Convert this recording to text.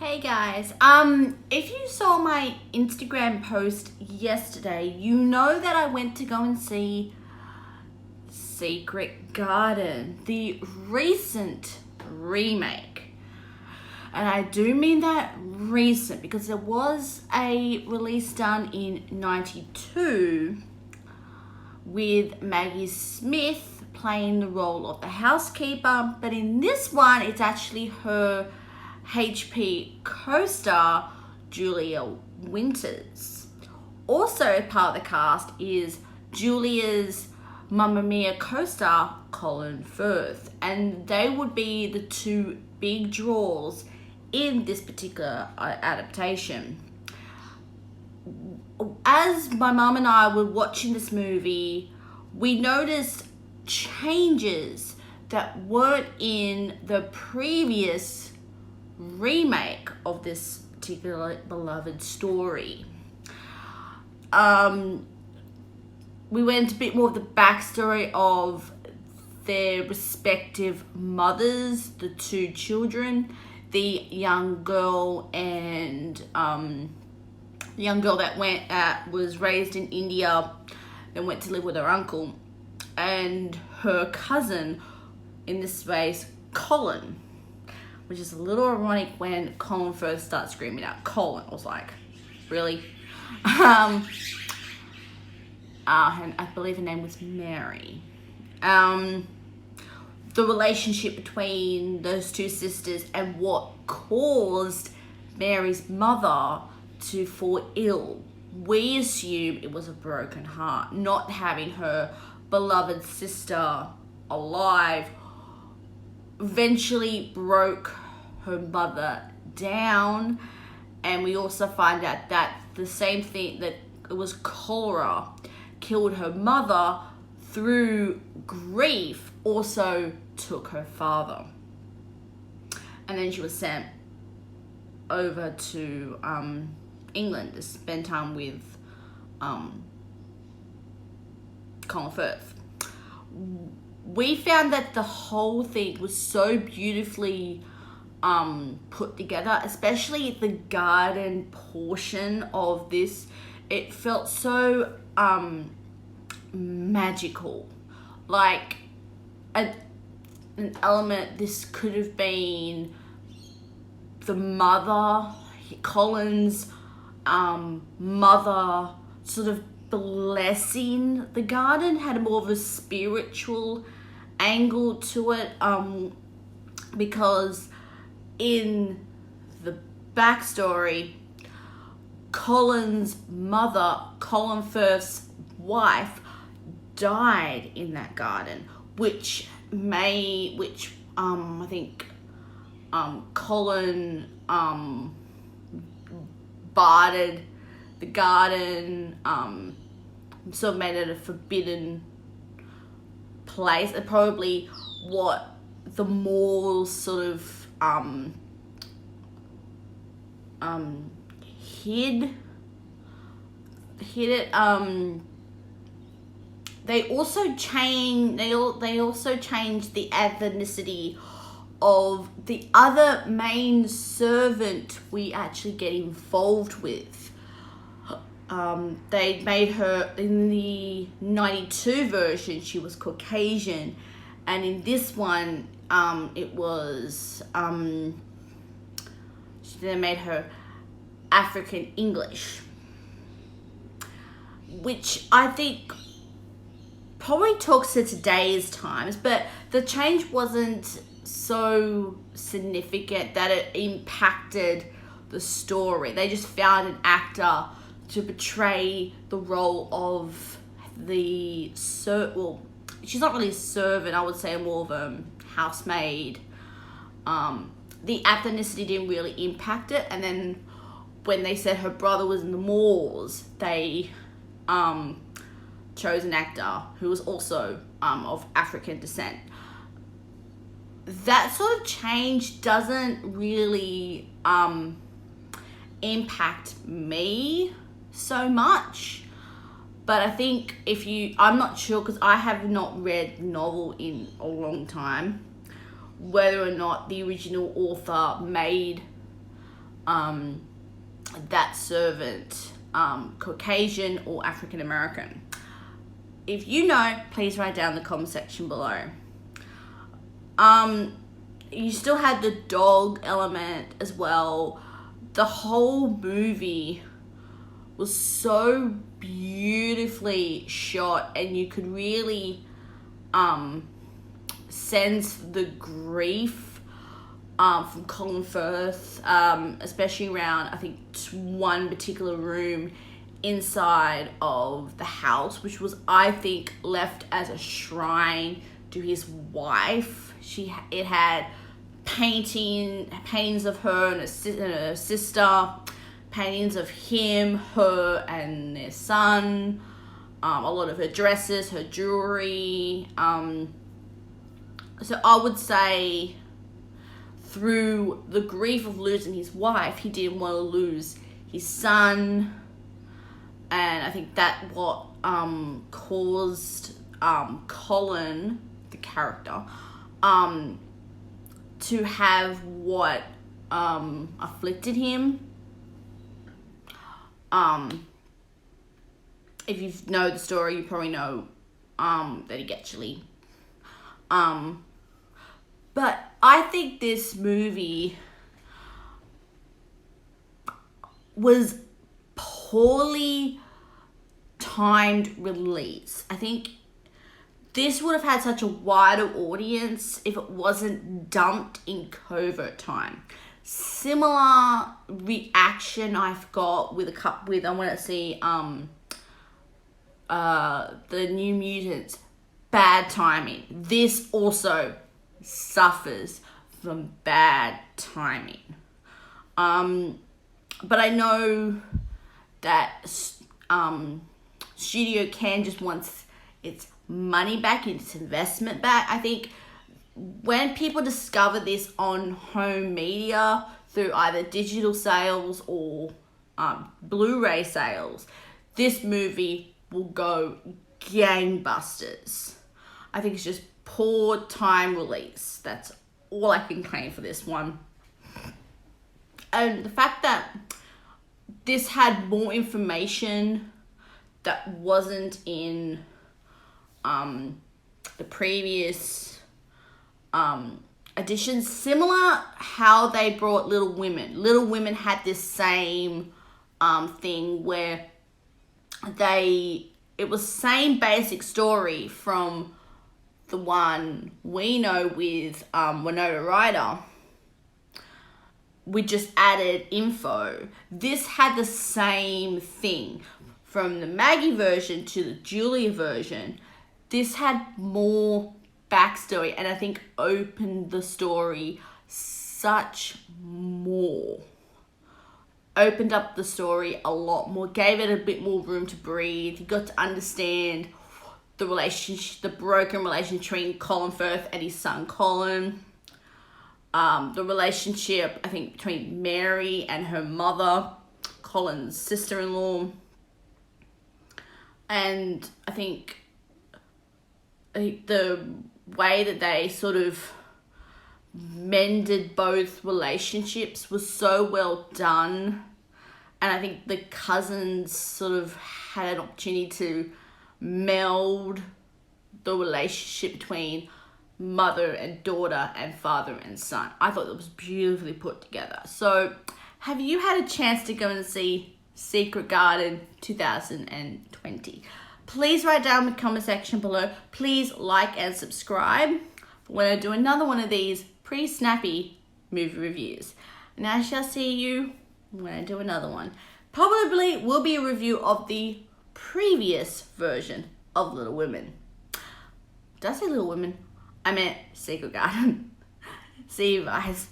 Hey guys, if you saw my Instagram post yesterday, you know that I went to go and see Secret Garden, the recent remake. And I do mean that recent because there was a release done in 92 with Maggie Smith playing the role of the housekeeper, but in this one it's actually her HP co-star Julia Winters. Also part of the cast is Julia's Mamma Mia co-star Colin Firth, and they would be the two big draws in this particular adaptation. As my mum and I were watching this movie, we noticed changes that weren't in the previous remake of this particular beloved story. We went a bit more of the backstory of their respective mothers, the two children, the young girl and the young girl that was raised in India and went to live with her uncle, and her cousin, in this case, Colin, which is a little ironic when Colin first starts screaming out Colin. I was like, really? And I believe her name was Mary. The relationship between those two sisters and what caused Mary's mother to fall ill. We assume it was a broken heart. Not having her beloved sister alive eventually broke her mother down, and we also find out that the same thing, that it was cholera, killed her mother. Through grief also took her father, and then she was sent over to England to spend time with Colin Firth. We found that the whole thing was so beautifully put together, especially the garden portion of this. It felt so magical, like an element. This could have been the mother, Colin's mother, sort of blessing the garden. Had more of a spiritual angle to it, because in the backstory, Colin's mother, Colin Firth's wife, died in that garden, which I think Colin bartered the garden, sort of made it a forbidden place, and probably what the Moors sort of hid it. They also changed the ethnicity of the other main servant we actually get involved with. They made her, in the 92 version, she was Caucasian, and in this one, it was, they made her African English, which I think probably talks to today's times, but the change wasn't so significant that it impacted the story. They just found an actor to portray the role of the she's not really a servant, I would say more of a housemaid. The ethnicity didn't really impact it, and then when they said her brother was in the Moors, they chose an actor who was also of African descent. That sort of change doesn't really impact me so much, but I think I'm not sure, because I have not read the novel in a long time, whether or not the original author made that servant Caucasian or African American? If you know, please write down in the comment section below. You still had the dog element as well. The whole movie was so beautifully shot, and you could really sense the grief from Colin Firth, especially around, I think, one particular room inside of the house, which was, I think, left as a shrine to his wife. It had paintings of her and her sister, paintings of him, her, and their son, a lot of her dresses, her jewelry. So I would say, through the grief of losing his wife, he didn't want to lose his son, and I think that what caused Colin, the character, to have what afflicted him. If you know the story, you probably know that he actually. But I think this movie was poorly timed release. I think this would have had such a wider audience if it wasn't dumped in COVID time. Similar reaction I've got with I want to see the New Mutants. Bad timing. This also suffers from bad timing. But I know that Studio Can just wants its money back, its investment back. I think when people discover this on home media through either digital sales or Blu-ray sales, this movie will go gangbusters. I think it's just poor time release. That's all I can claim for this one. And the fact that this had more information that wasn't in the previous editions. Similar how they brought Little Women. Little Women had this same thing where it was same basic story from the one we know with Winona Ryder. We just added info. This had the same thing. From the Maggie version to the Julia version, this had more backstory, and I think opened the story such more. Opened up the story a lot more, gave it a bit more room to breathe. You got to understand the relationship, the broken relationship between Colin Firth and his son Colin. The relationship, I think, between Mary and her mother, Colin's sister-in-law. And I think the way that they sort of mended both relationships was so well done. And I think the cousins sort of had an opportunity to meld the relationship between mother and daughter and father and son. I thought it was beautifully put together. So have you had a chance to go and see Secret Garden 2020? Please write down in the comment section below. Please like and subscribe for when I do another one of these pretty snappy movie reviews. And I shall see you when I do another one. Probably will be a review of the previous version of Little Women. Did I say Little Women? I meant Secret Garden. See you guys.